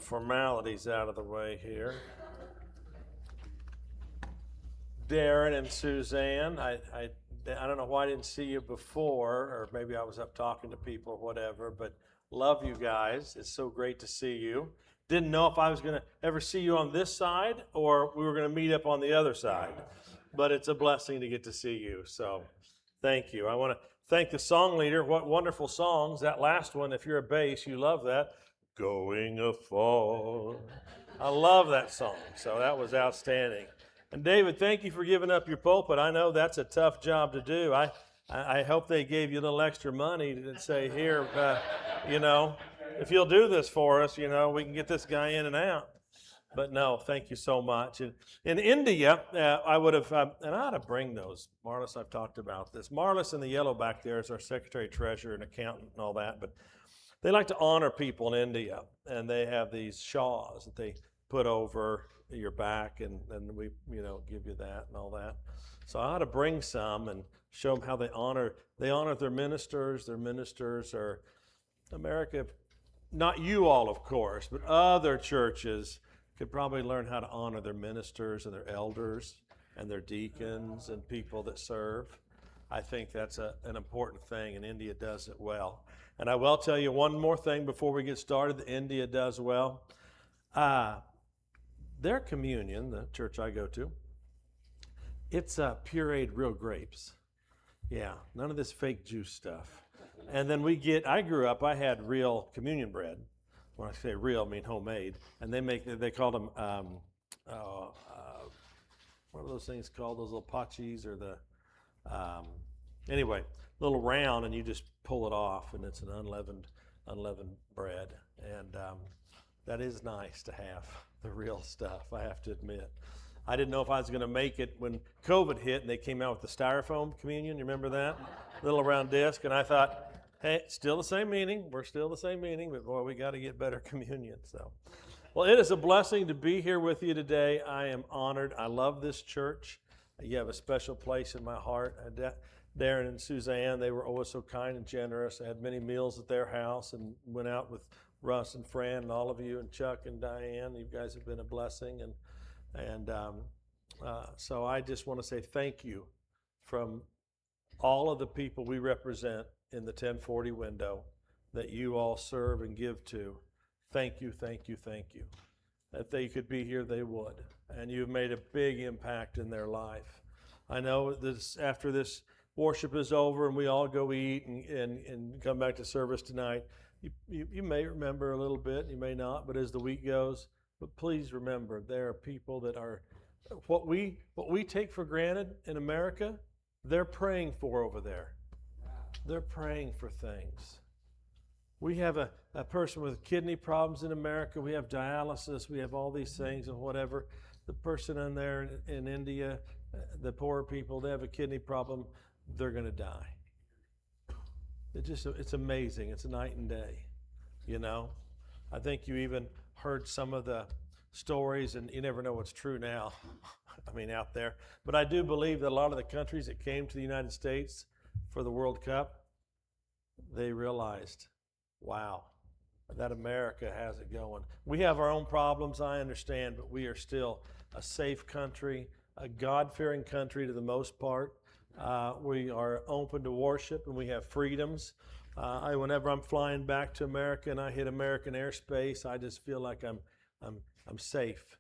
formalities out of the way here. Darren and Suzanne, I don't know why I didn't see you before, or maybe I was up talking to people or whatever, but love you guys. It's so great to see you. Didn't know if I was going to ever see you on this side or we were going to meet up on the other side, but it's a blessing to get to see you. So thank you. I want to thank the song leader. What wonderful songs. That last one, if you're a bass, you love that. Going afar. I love that song. So that was outstanding. And David, thank you for giving up your pulpit. I know that's a tough job to do. I hope they gave you a little extra money to say, here, if you'll do this for us, we can get this guy in and out. But no, thank you so much. In India, I would have, and I ought to bring those. Marlis, I've talked about this. Marlis in the yellow back there is our secretary, treasurer, and accountant and all that. But they like to honor people in India, and they have these shawls that they put over your back, and we, give you that and all that. So I ought to bring some and show them how they honor their ministers. Their ministers are America, not you all, of course, but other churches could probably learn how to honor their ministers and their elders and their deacons and people that serve. I think that's an important thing, and India does it well. And I will tell you one more thing before we get started that India does well. Their communion, the church I go to, it's pureed real grapes. Yeah, none of this fake juice stuff. And then I grew up, I had real communion bread. When I say real, I mean homemade. And they called them, what are those things called? Those little pachis or anyway, little round, and you just pull it off, and it's an unleavened bread. And that is nice to have the real stuff, I have to admit. I didn't know if I was going to make it when COVID hit and they came out with the styrofoam communion. You remember that? Little round disc. And I thought, hey, still the same meaning. We're still the same meaning, but boy, we got to get better communion. So, well, it is a blessing to be here with you today. I am honored. I love this church. You have a special place in my heart. Darren and Suzanne, they were always so kind and generous. I had many meals at their house and went out with Russ and Fran and all of you and Chuck and Diane. You guys have been a blessing. And so I just want to say thank you from all of the people we represent in the 1040 window that you all serve and give to. Thank you, thank you, thank you. If they could be here, they would. And you've made a big impact in their life. I know this after this worship is over and we all go eat and come back to service tonight, you may remember a little bit, you may not, but as the week goes, but please remember, there are people that are, what we take for granted in America, they're praying for over there. They're praying for things. We have a person with kidney problems in America. We have dialysis. We have all these things and whatever. The person in there in India, the poor people, they have a kidney problem. They're going to die. It's amazing. It's night and day, I think you even heard some of the stories, and you never know what's true now, out there. But I do believe that a lot of the countries that came to the United States for the World Cup, they realized, wow, that America has it going. We have our own problems, I understand, but we are still a safe country, a God-fearing country to the most part. We are open to worship, and we have freedoms. Whenever I'm flying back to America and I hit American airspace, I just feel like I'm safe.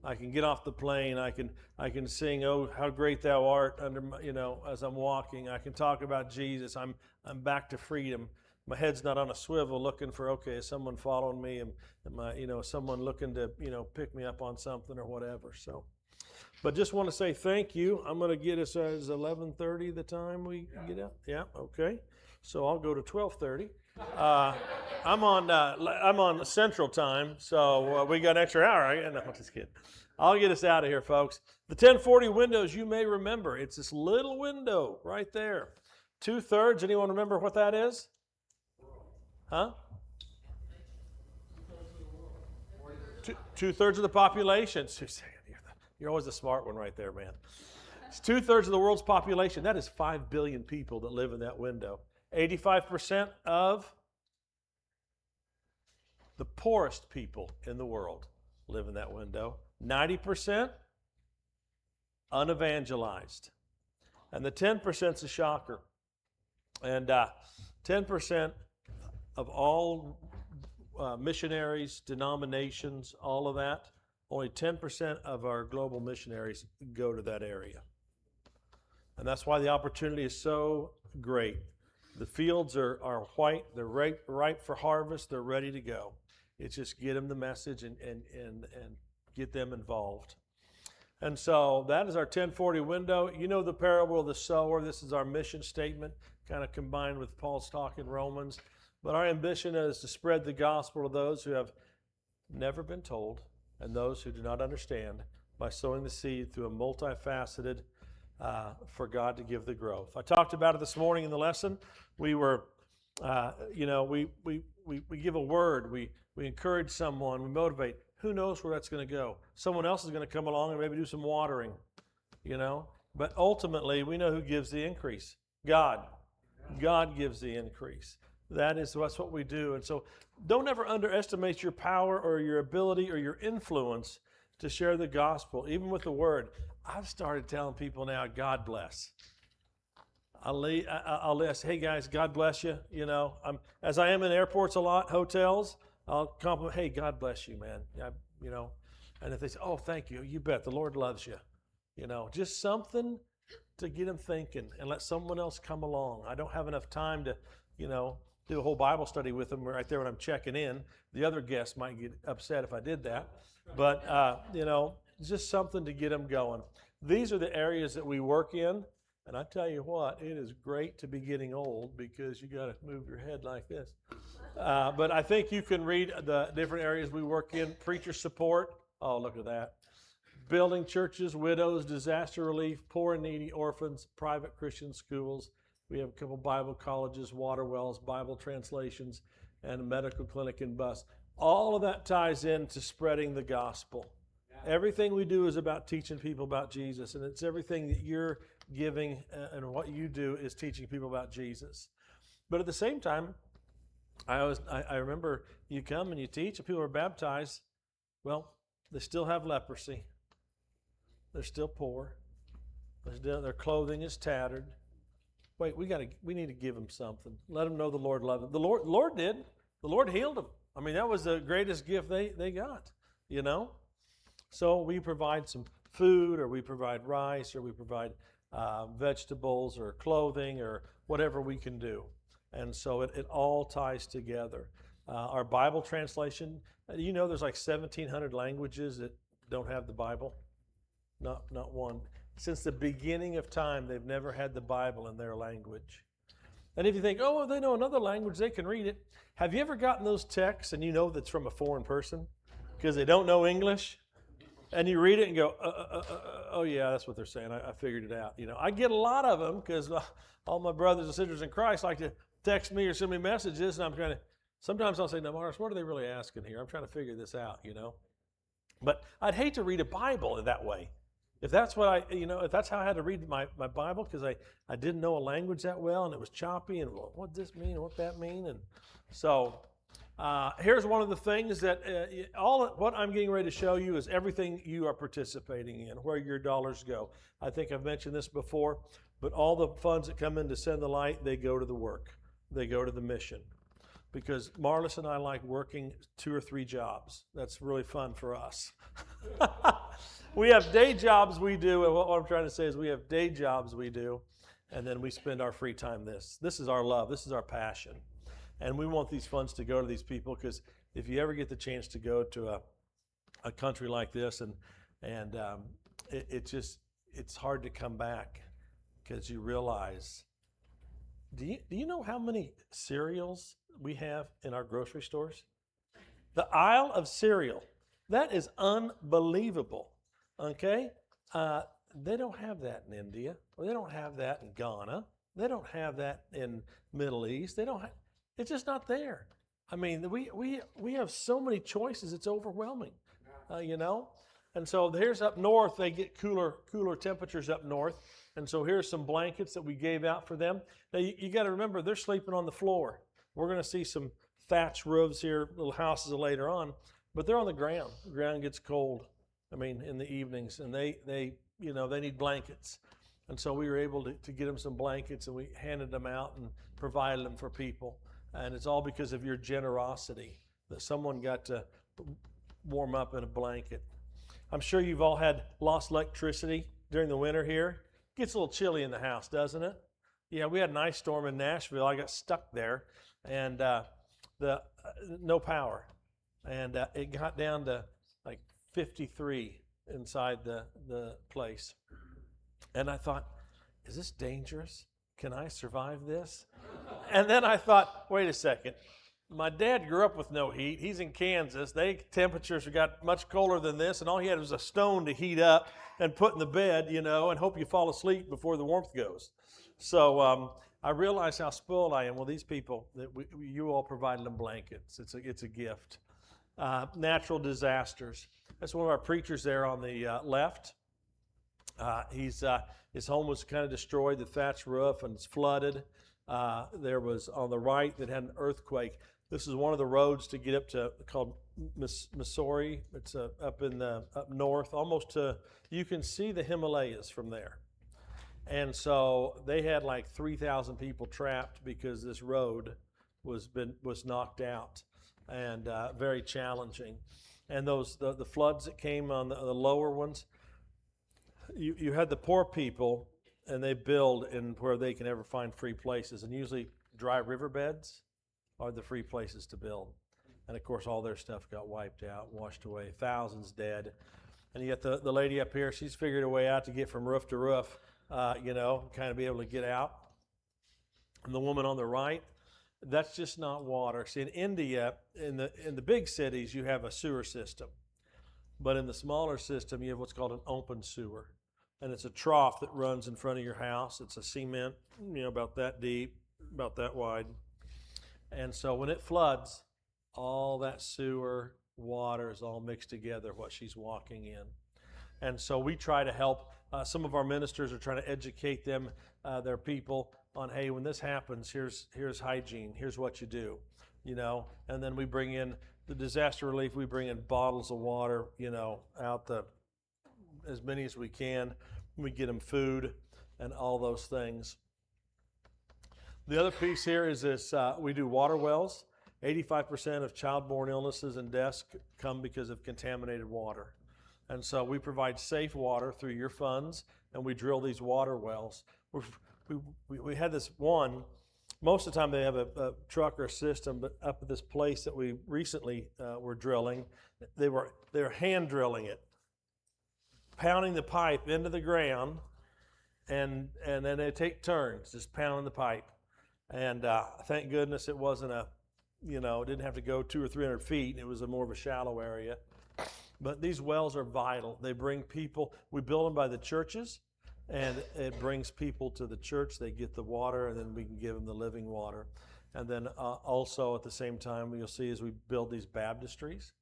I can get off the plane. I can sing, "Oh, how great thou art," as I'm walking. I can talk about Jesus. I'm back to freedom. My head's not on a swivel looking for, okay, is someone following me? Am I, someone looking to, pick me up on something or whatever. So, but just want to say thank you. I'm going to get us as 11:30 the time we get out. Yeah, okay. So I'll go to 12:30. I'm on Central Time, so we got an extra hour. No, just kidding. I'll get us out of here, folks. The 1040 windows, you may remember. It's this little window right there. 2/3. Anyone remember what that is? Huh? 2/3 of the population. You're always the smart one right there, man. It's 2/3 of the world's population. That is 5 billion people that live in that window. 85% of The poorest people in the world live in that window. 90% unevangelized. And the 10% is a shocker. And 10% of all missionaries, denominations, all of that, only 10% of our global missionaries go to that area. And that's why the opportunity is so great. The fields are white, they're ripe for harvest, they're ready to go. It's just get them the message and get them involved. And so that is our 1040 window. You know the parable of the sower. This is our mission statement, kind of combined with Paul's talk in Romans. But our ambition is to spread the gospel to those who have never been told and those who do not understand by sowing the seed through a multifaceted for God to give the growth. I talked about it this morning in the lesson. We were, we give a word. We encourage someone. We motivate. Who knows where that's going to go? Someone else is going to come along and maybe do some watering, But ultimately, we know who gives the increase. God. God gives the increase. That's what we do. And so don't ever underestimate your power or your ability or your influence to share the gospel, even with the word. I've started telling people now, God bless. I'll list, hey guys, God bless you. As I am in airports a lot, hotels, I'll compliment, hey, God bless you, man. And if they say, oh, thank you, you bet, the Lord loves you. Just something to get them thinking and let someone else come along. I don't have enough time to, do a whole Bible study with them right there when I'm checking in. The other guests might get upset if I did that. But, just something to get them going. These are the areas that we work in. And I tell you what, it is great to be getting old because you got to move your head like this. But I think you can read the different areas we work in. Preacher support. Oh, look at that. Building churches, widows, disaster relief, poor and needy orphans, private Christian schools. We have a couple Bible colleges, water wells, Bible translations, and a medical clinic and bus. All of that ties into spreading the gospel. Everything we do is about teaching people about Jesus, and it's everything that you're giving and what you do is teaching people about Jesus. But at the same time, I remember you come and you teach and people are baptized. Well, they still have leprosy. They're still poor. Their clothing is tattered. Wait, we need to give them something. Let them know the Lord loved them. The Lord did. The Lord healed them. I mean, that was the greatest gift they got, So we provide some food, or we provide rice, or we provide vegetables, or clothing, or whatever we can do. And so it all ties together. Our Bible translation, there's like 1,700 languages that don't have the Bible. Not one. Since the beginning of time, they've never had the Bible in their language. And if you think, oh, well, they know another language, they can read it. Have you ever gotten those texts and that's from a foreign person because they don't know English? And you read it and go, oh yeah, that's what they're saying. I figured it out. I get a lot of them because all my brothers and sisters in Christ like to text me or send me messages, and sometimes I'll say, no, Morris, what are they really asking here? I'm trying to figure this out, But I'd hate to read a Bible that way. If that's what if that's how I had to read my Bible because I didn't know a language that well and it was choppy and what this mean and what that mean, and so here's one of the things that what I'm getting ready to show you is everything you are participating in, where your dollars go. I think I've mentioned this before, but all the funds that come in to Send the Light, they go to the work, they go to the mission. Because Marlis and I like working 2 or 3 jobs. That's really fun for us. We have day jobs we do, and what I'm trying to say is we have day jobs we do, and then we spend our free time this. This is our love. This is our passion. And we want these funds to go to these people because if you ever get the chance to go to a country like this, and it's hard to come back because you realize, do you know how many cereals we have in our grocery stores? The aisle of cereal. That is unbelievable. Okay? They don't have that in India. Or they don't have that in Ghana. They don't have that in Middle East. It's just not there. I mean, we have so many choices. It's overwhelming. And so here's up north. They get cooler temperatures up north. And so here's some blankets that we gave out for them. Now you got to remember they're sleeping on the floor. We're going to see some thatch roofs here, little houses later on, but they're on the ground. The ground gets cold, I mean, in the evenings, and they need blankets. And so we were able to get them some blankets, and we handed them out and provided them for people. And it's all because of your generosity that someone got to warm up in a blanket. I'm sure you've all had lost electricity during the winter here. It gets a little chilly in the house, doesn't it? Yeah, we had an ice storm in Nashville. I got stuck there, and no power. And it got down to like 53 inside the place. And I thought, is this dangerous? Can I survive this? And then I thought, wait a second. My dad grew up with no heat. He's in Kansas. Temperatures got much colder than this, and all he had was a stone to heat up and put in the bed, and hope you fall asleep before the warmth goes. So I realized how spoiled I am. Well, these people, you all provided them blankets. It's a gift. Natural disasters. That's one of our preachers there on the left. His home was kind of destroyed, the thatch roof, and it's flooded. There was on the right that had an earthquake. This is one of the roads to get up to called Missouri. It's up north, almost you can see the Himalayas from there. And so they had like 3,000 people trapped because this road was knocked out, and very challenging. And the floods that came on the lower ones. You had the poor people, and they build in where they can ever find free places, and usually dry riverbeds are the free places to build. And of course, all their stuff got wiped out, washed away, thousands dead. And you got the lady up here, she's figured a way out to get from roof to roof, kind of be able to get out. And the woman on the right, that's just not water. See, in India, in the big cities, you have a sewer system. But in the smaller system, you have what's called an open sewer. And it's a trough that runs in front of your house. It's a cement, about that deep, about that wide. And so when it floods, all that sewer water is all mixed together, what she's walking in. And so we try to help. Some of our ministers are trying to educate them, their people, on, hey, when this happens, here's hygiene, here's what you do, And then we bring in the disaster relief. We bring in bottles of water, out as many as we can. We get them food and all those things. The other piece here is this, we do water wells. 85% of child-borne illnesses and deaths come because of contaminated water. And so we provide safe water through your funds, and we drill these water wells. We had this one, most of the time they have a truck or a system, but up at this place that we recently were drilling, they were hand drilling it, pounding the pipe into the ground, and then they take turns just pounding the pipe. And thank goodness it wasn't it didn't have to go 200 or 300 feet. It was more of a shallow area. But these wells are vital. They bring people. We build them by the churches, and it brings people to the church. They get the water, and then we can give them the living water. And then also at the same time, you'll see as we build these baptistries,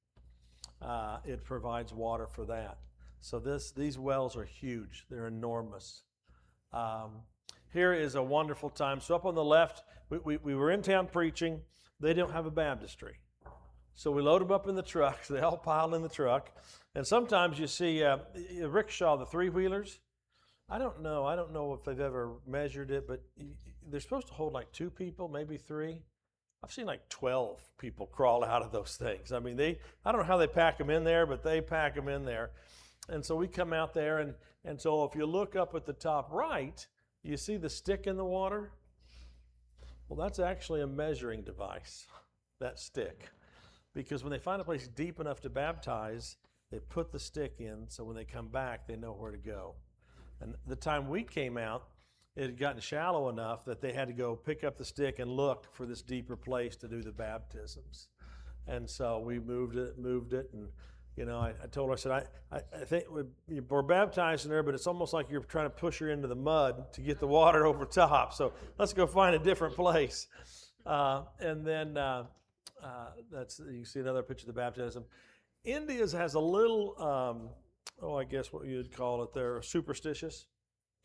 it provides water for that. So these wells are huge. They're enormous. Here is a wonderful time. So up on the left, we were in town preaching. They don't have a baptistry. So we load them up in the trucks. They all pile in the truck. And sometimes you see a rickshaw, the three-wheelers. I don't know if they've ever measured it, but they're supposed to hold like 2 people, maybe 3. I've seen like 12 people crawl out of those things. I mean, I don't know how they pack them in there, but they pack them in there. And so we come out there, and so if you look up at the top right, you see the stick in the water? Well, that's actually a measuring device, that stick. Because when they find a place deep enough to baptize, they put the stick in, so when they come back, they know where to go. And the time we came out, it had gotten shallow enough that they had to go pick up the stick and look for this deeper place to do the baptisms. And so we moved it, and I told her, I said, I think we're baptizing her, but it's almost like you're trying to push her into the mud to get the water over top. So let's go find a different place. And then you see another picture of the baptism. India's has a little, I guess what you'd call it, they're superstitious,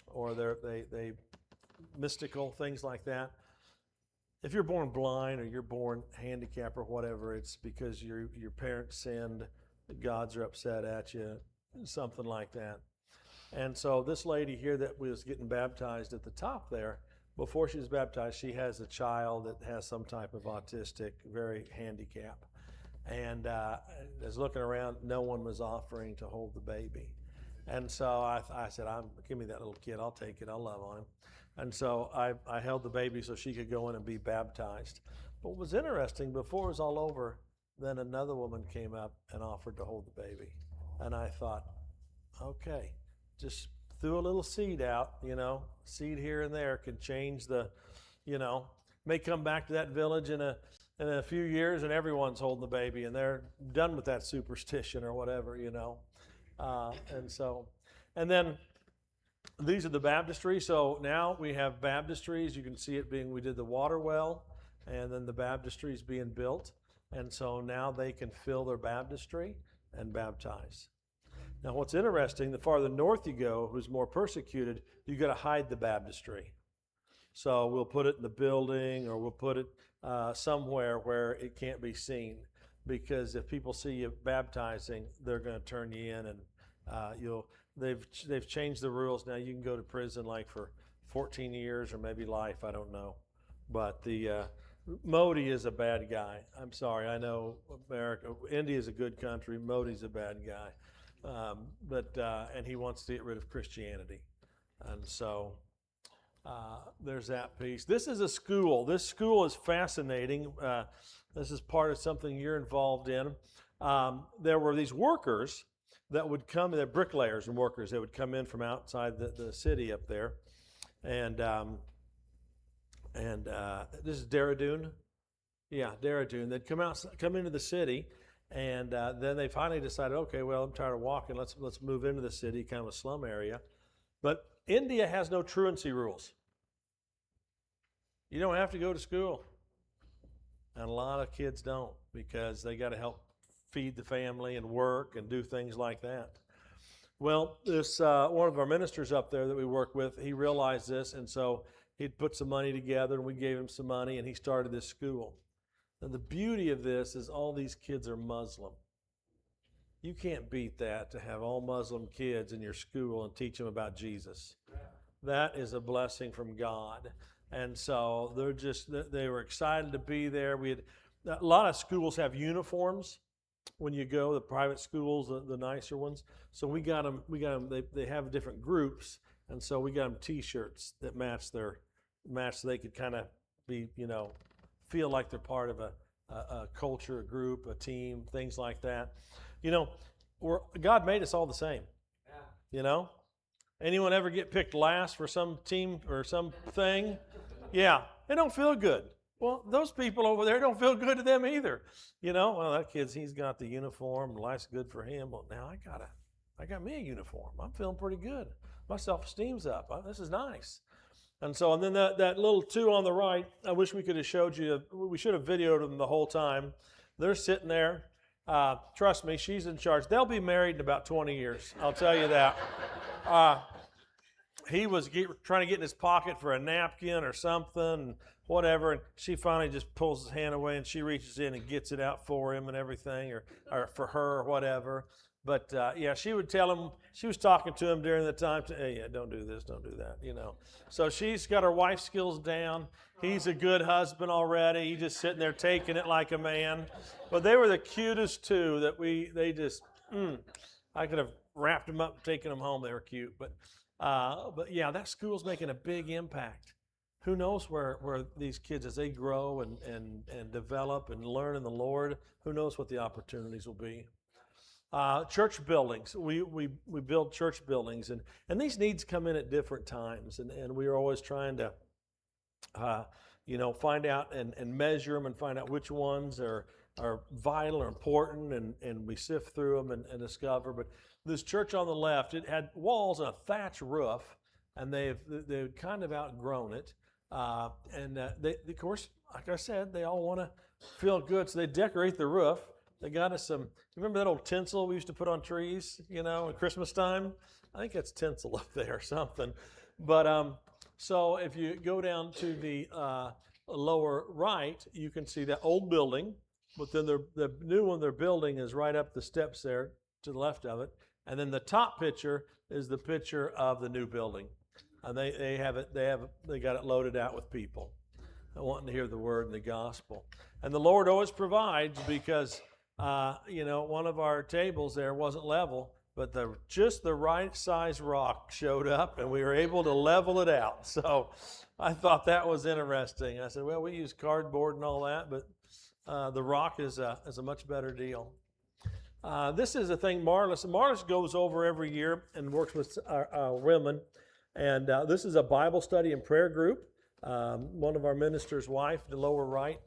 or they mystical, things like that. if you're born blind or you're born handicapped or whatever, it's because your parents sinned, the gods are upset at you, something like that. And so this lady here that was getting baptized at the top there, before she was baptized, she has a child that has some type of autistic, very handicap. And as looking around, no one was offering to hold the baby. And so I said, give me that little kid. I'll take it. I'll love on him. And so I held the baby so she could go in and be baptized. But what was interesting, before it was all over, then another woman came up and offered to hold the baby. And I thought, okay, just threw a little seed out, seed here and there can change may come back to that village in a few years and everyone's holding the baby and they're done with that superstition or whatever, and then these are the baptistries. So now we have baptistries. You can see it we did the water well and then the baptistries being built. And so now they can fill their baptistry and baptize. Now what's interesting, the farther north you go, who's more persecuted, you got to hide the baptistry. So we'll put it in the building or we'll put it somewhere where it can't be seen. Because if people see you baptizing, they're going to turn you in and they've changed the rules. Now you can go to prison like for 14 years or maybe life, I don't know. But the Modi is a bad guy. I'm sorry, I know India is a good country. Modi's a bad guy. And he wants to get rid of Christianity. And so there's that piece. This is a school. This school is fascinating. This is part of something you're involved in. There were these workers that would come, they're bricklayers and workers. They would come in from outside the city up there. And this is Dehradun. Yeah, Dehradun. They'd come into the city. And then they finally decided, okay, well, I'm tired of walking. Let's move into the city, kind of a slum area. But India has no truancy rules. You don't have to go to school. And a lot of kids don't because they got to help feed the family and work and do things like that. Well, this one of our ministers up there that we work with, he realized this, and so he'd put some money together, and we gave him some money, and he started this school. And the beauty of this is all these kids are Muslim. You can't beat that, to have all Muslim kids in your school and teach them about Jesus. That is a blessing from God. And so they were excited to be there. A lot of schools have uniforms when you go, the private schools, the nicer ones. So we got them, they have different groups. And so we got them T-shirts that match so they could kind of be, feel like they're part of a culture, a group, a team, things like that. God made us all the same. Yeah. Anyone ever get picked last for some team or something? Yeah, it don't feel good. Well, those people over there don't feel good to them either. Well, that kid's, he's got the uniform, life's good for him. Well, now I got me a uniform. I'm feeling pretty good. My self-esteem's up. This is nice. And then that little two on the right, I wish we could have showed you. We should have videoed them the whole time. They're sitting there. Trust me, she's in charge. They'll be married in about 20 years. I'll tell you that. He was trying to get in his pocket for a napkin or something, whatever, and she finally just pulls his hand away and she reaches in and gets it out for him and everything, or for her or whatever. But she would tell him, she was talking to him during the time, hey, don't do this, don't do that, So she's got her wife skills down. He's a good husband already. He's just sitting there taking it like a man. But they were the cutest two I could have wrapped them up and taken them home. They were cute. But that school's making a big impact. Who knows where these kids, as they grow and develop and learn in the Lord, who knows what the opportunities will be. Church buildings. We build church buildings, and these needs come in at different times, and we are always trying to find out and measure them and find out which ones are vital or important, and we sift through them and discover. But this church on the left, it had walls and a thatch roof, and they've kind of outgrown it. They, of course, like I said, they all want to feel good, so they decorate the roof. They got us some, remember that old tinsel we used to put on trees, at Christmas time? I think that's tinsel up there or something. But so if you go down to lower right, you can see that old building, but then the new one they're building is right up the steps there to the left of it. And then the top picture is the picture of the new building. And they got it loaded out with people wanting to hear the word and the gospel. And the Lord always provides because, one of our tables there wasn't level, but just the right size rock showed up and we were able to level it out. So I thought that was interesting. I said, well, we use cardboard and all that, but the rock is a much better deal. This is a thing Marlis goes over every year and works with our women. And this is a Bible study and prayer group. One of our minister's wife, the lower right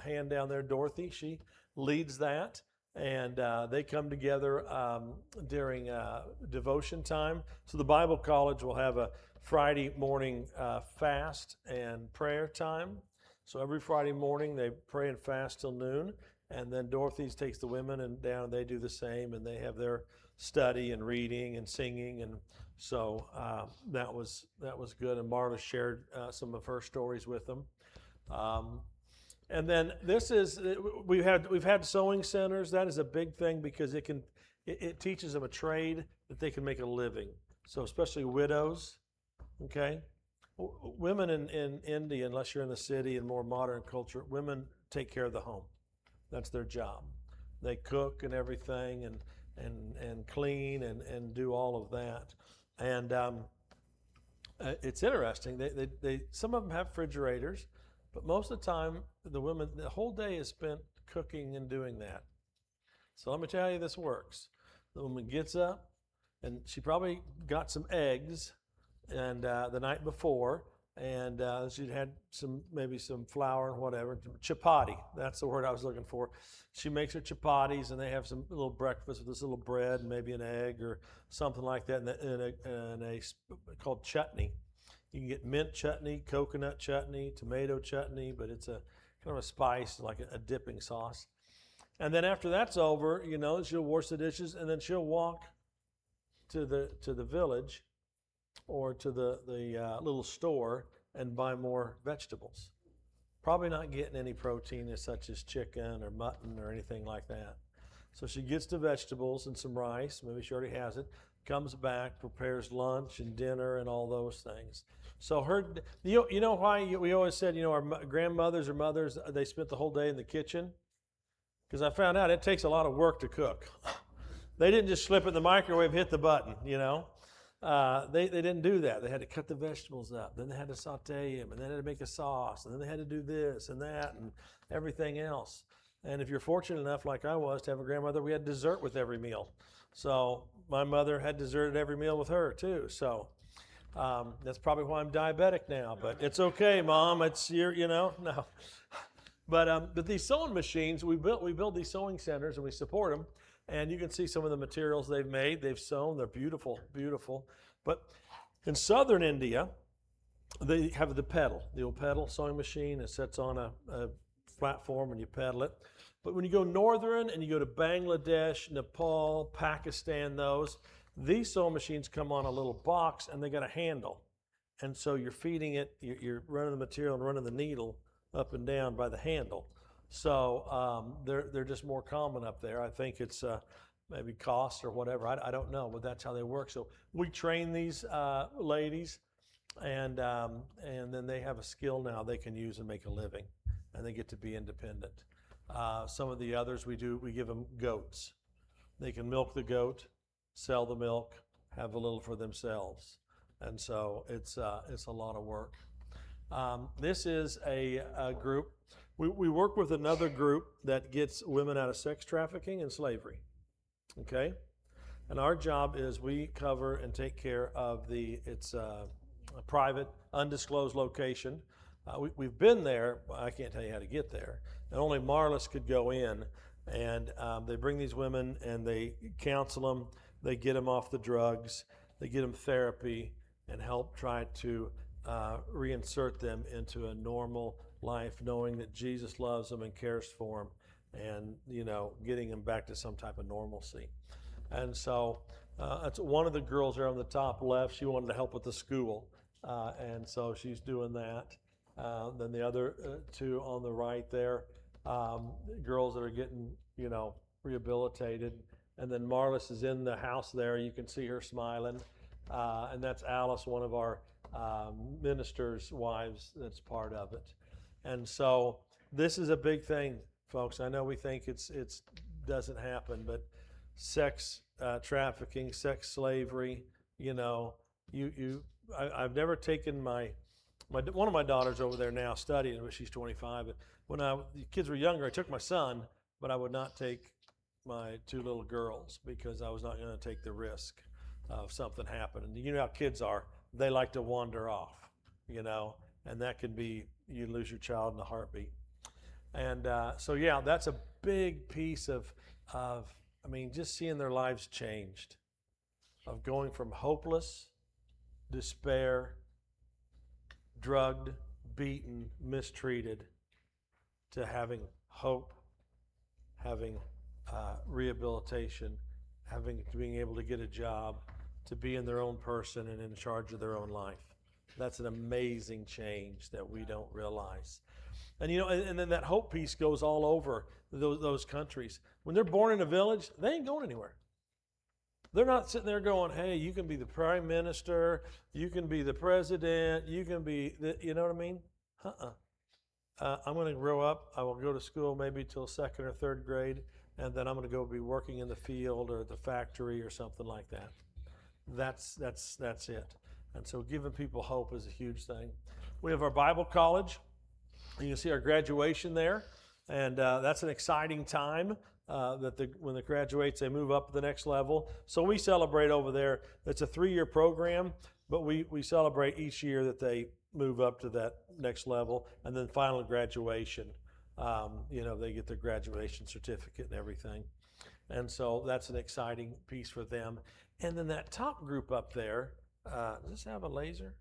hand down there, Dorothy, she leads that. And they come together during devotion time. So the Bible College will have a Friday morning fast and prayer time. So every Friday morning they pray and fast till noon. And then Dorothy's takes the women and down, they do the same, and they have their study and reading and singing. And so that was good. And Marla shared some of her stories with them. And then this is we've had sewing centers. That is a big thing because it teaches them a trade that they can make a living. So especially widows, okay. Women in India, unless you're in the city and more modern culture, women take care of the home. That's their job. They cook and everything and clean and do all of that. And it's interesting. They some of them have refrigerators, but most of the time the whole day is spent cooking and doing that. So let me tell you, this works. The woman gets up and she probably got some eggs and the night before. And she'd had maybe some flour and whatever. Chapati, that's the word I was looking for. She makes her chapatis, and they have some little breakfast with this little bread and maybe an egg or something like that, and a called chutney. You can get mint chutney, coconut chutney, tomato chutney, but it's a kind of a spice, like a dipping sauce. And then after that's over, she'll wash the dishes, and then she'll walk to the village or to the little store and buy more vegetables. Probably not getting any protein such as chicken or mutton or anything like that. So she gets the vegetables and some rice, maybe she already has it, comes back, prepares lunch and dinner and all those things. So you know why we always said, our grandmothers or mothers, they spent the whole day in the kitchen? Because I found out it takes a lot of work to cook. They didn't just slip it in the microwave, hit the button, They didn't do that. They had to cut the vegetables up. Then they had to saute them, and then they had to make a sauce, and then they had to do this and that and everything else. And if you're fortunate enough, like I was, to have a grandmother, we had dessert with every meal. So my mother had dessert at every meal with her too. So that's probably why I'm diabetic now. But it's okay, Mom. It's no. But these sewing machines, we build these sewing centers and we support them. And you can see some of the materials they've made. They've sewn. They're beautiful, beautiful. But in southern India, they have the old pedal sewing machine. It sits on a platform and you pedal it. But when you go northern and you go to Bangladesh, Nepal, Pakistan, these sewing machines come on a little box and they got a handle. And so you're feeding it, you're running the material and running the needle up and down by the handle. So they're just more common up there. I think it's maybe cost or whatever. I don't know, but that's how they work. So we train these ladies, and then they have a skill now they can use and make a living, and they get to be independent. Some of the others we give them goats. They can milk the goat, sell the milk, have a little for themselves, and so it's a lot of work. This is a group. We work with another group that gets women out of sex trafficking and slavery, okay? And our job is we cover and take care of it's a private, undisclosed location. We've been there, I can't tell you how to get there. And only Marlis could go in, and they bring these women and they counsel them, they get them off the drugs, they get them therapy, and help try to reinsert them into a normal life, knowing that Jesus loves them and cares for them, and getting them back to some type of normalcy. And so that's one of the girls there on the top left. She wanted to help with the school, and so she's doing that. Then the other two on the right there, girls that are getting, rehabilitated. And then Marlis is in the house there. You can see her smiling. And that's Alice, one of our ministers' wives that's part of it. And so this is a big thing, folks. I know we think it's doesn't happen, but sex trafficking, sex slavery, I've never taken one of my daughters over there now studying, but she's 25. But when the kids were younger, I took my son, but I would not take my two little girls because I was not going to take the risk of something happening. You know how kids are; they like to wander off, and that can be you lose your child in a heartbeat. And so yeah, that's a big piece of just seeing their lives changed, of going from hopeless, despair, drugged, beaten, mistreated, to having hope, having rehabilitation, being able to get a job, to being their own person and in charge of their own life. That's an amazing change that we don't realize. And and then that hope piece goes all over those countries. When they're born in a village, they ain't going anywhere. They're not sitting there going, hey, you can be the prime minister, you can be the president, you can be, you know what I mean? I'm going to grow up. I will go to school maybe till second or third grade, and then I'm going to go be working in the field or the factory or something like that. That's it. And so giving people hope is a huge thing. We have our Bible college. You can see our graduation there, and that's an exciting time. When the graduates, they move up to the next level. So we celebrate over there. It's a 3-year program, but we celebrate each year that they move up to that next level, and then final graduation. They get their graduation certificate and everything. And so that's an exciting piece for them. And then that top group up there, does this have a laser?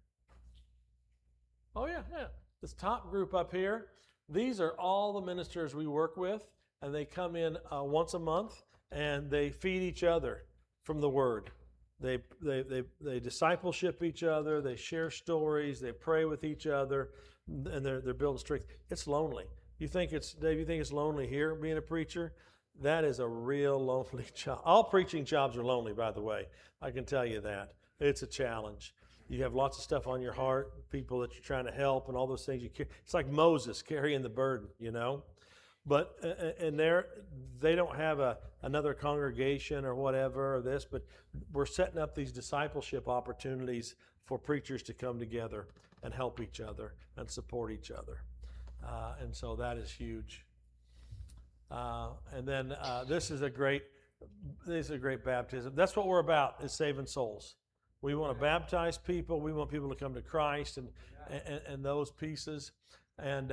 Oh yeah. This top group up here, these are all the ministers we work with, and they come in once a month, and they feed each other from the Word. They discipleship each other. They share stories. They pray with each other, and they're building strength. It's lonely. Dave, you think it's lonely here being a preacher? That is a real lonely job. All preaching jobs are lonely, by the way. I can tell you that. It's a challenge. You have lots of stuff on your heart, people that you're trying to help, and all those things you carry. It's like Moses carrying the burden, But they don't have another congregation or whatever or this, but we're setting up these discipleship opportunities for preachers to come together and help each other and support each other. And so that is huge. And then this is a great baptism. That's what we're about, is saving souls. We want to baptize people. We want people to come to Christ and those pieces. And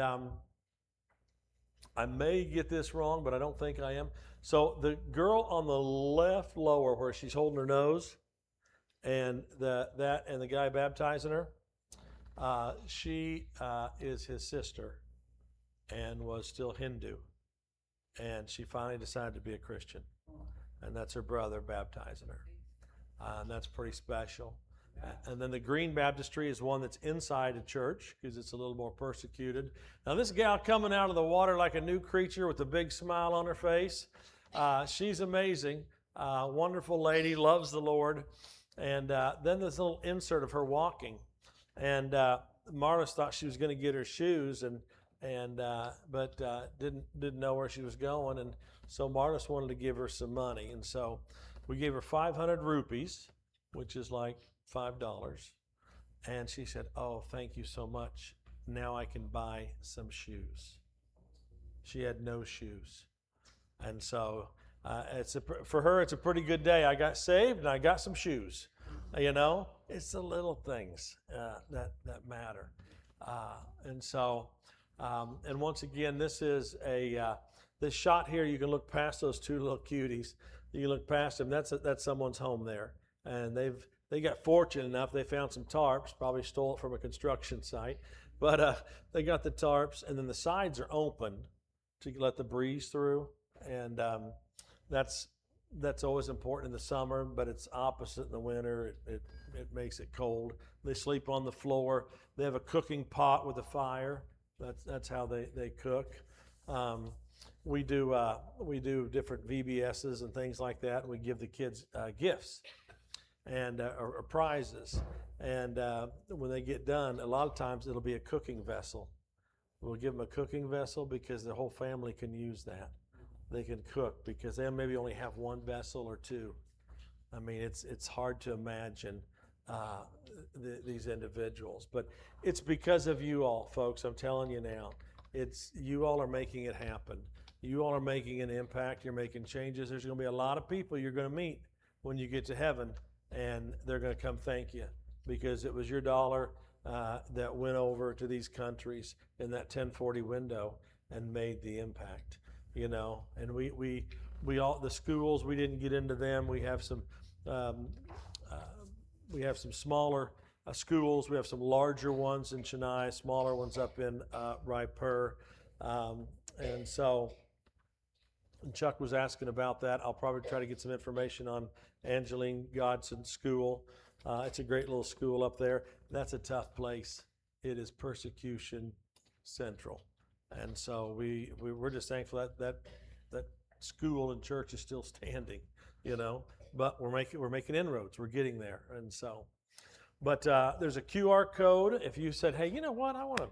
I may get this wrong, but I don't think I am. So the girl on the left lower, where she's holding her nose, and the guy baptizing her, she is his sister and was still Hindu. And she finally decided to be a Christian. And that's her brother baptizing her. And that's pretty special. And then the Green Baptistry is one that's inside a church because it's a little more persecuted. Now this gal coming out of the water like a new creature with a big smile on her face, she's amazing. Wonderful lady, loves the Lord. And then this little insert of her walking. And Marlis thought she was going to get her shoes, but didn't know where she was going. And so Marlis wanted to give her some money. And so we gave her 500 rupees, which is like $5. And she said, oh, thank you so much. Now I can buy some shoes. She had no shoes. And so for her, it's a pretty good day. I got saved and I got some shoes. It's the little things that matter. And so, and once again, this is this shot here. You can look past those two little cuties. You can look past them. That's someone's home there. And they got fortunate enough. They found some tarps, probably stole it from a construction site. But they got the tarps, and then the sides are open to let the breeze through. And that's That's always important in the summer, but it's opposite in the winter. It makes it cold. They sleep on the floor. They have a cooking pot with a fire. That's how they cook. We do different VBSs and things like that. We give the kids gifts and or prizes. And when they get done, a lot of times it'll be a cooking vessel. We'll give them a cooking vessel because the whole family can use that. They can cook because they maybe only have one vessel or two. I mean, it's hard to imagine these individuals, but it's because of you all, folks. I'm telling you now, it's you all are making it happen. You all are making an impact. You're making changes. There's going to be a lot of people you're going to meet when you get to heaven, and they're going to come thank you because it was your dollar that went over to these countries in that 1040 window and made the impact. You know, and we all, the schools, we didn't get into them. We have some smaller schools. We have some larger ones in Chennai, smaller ones up in Raipur, and so Chuck was asking about that. I'll probably try to get some information on Angeline Godson's school. It's a great little school up there. That's a tough place. It is persecution central. And so we're just thankful that school and church is still standing, you know. But we're making inroads. We're getting there, and so. But there's a QR code. If you said, hey, you know what, I want to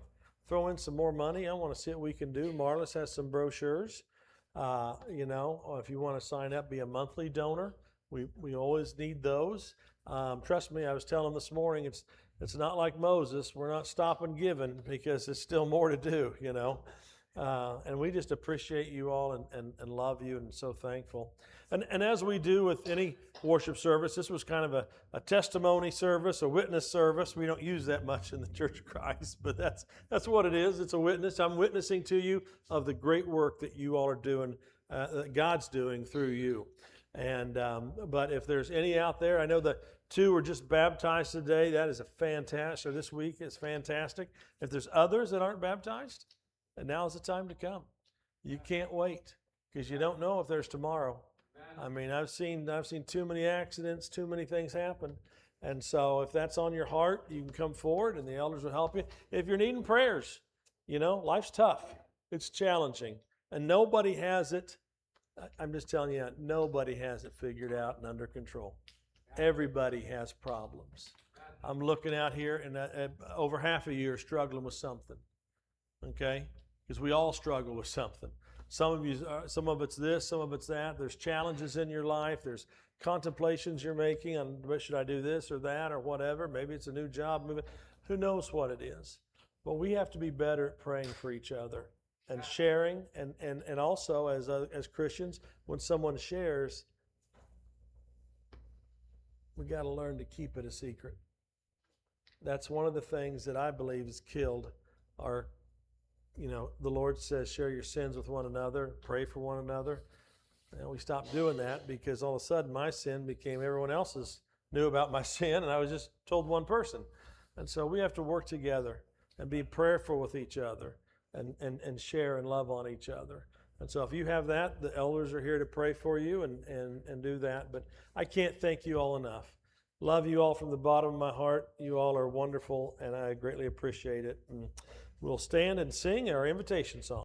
throw in some more money. I want to see what we can do. Marlis has some brochures. You know, or if you want to sign up, be a monthly donor. We always need those. Trust me, I was telling this morning, it's not like Moses. We're not stopping giving because there's still more to do, you know. And we just appreciate you all and love you and so thankful. And as we do with any worship service, this was kind of a testimony service, a witness service. We don't use that much in the Church of Christ, but that's what it is. It's a witness. I'm witnessing to you of the great work that you all are doing, that God's doing through you. And but if there's any out there, I know the 2 were just baptized today. That is a fantastic, or this week is fantastic. If there's others that aren't baptized, and now's the time to come. You can't wait because you don't know if there's tomorrow. I mean, I've seen too many accidents, too many things happen. And so if that's on your heart, you can come forward and the elders will help you. If you're needing prayers, you know, life's tough. It's challenging. And nobody has it. I'm just telling you, nobody has it figured out and under control. Everybody has problems. I'm looking out here and over half a year struggling with something. Okay? Because we all struggle with something. Some of it's this, some of it's that. There's challenges in your life. There's contemplations you're making on, should I do this or that or whatever. Maybe it's a new job. Maybe, who knows what it is. But we have to be better at praying for each other and sharing. And also as Christians, when someone shares, we got to learn to keep it a secret. That's one of the things that I believe has killed our. You know, the Lord says, share your sins with one another, pray for one another. And we stopped doing that because all of a sudden my sin became everyone else's knew about my sin, and I was just told one person. And so we have to work together and be prayerful with each other and share and love on each other. And so if you have that, the elders are here to pray for you and do that. But I can't thank you all enough. Love you all from the bottom of my heart. You all are wonderful, and I greatly appreciate it. And we'll stand and sing our invitation song.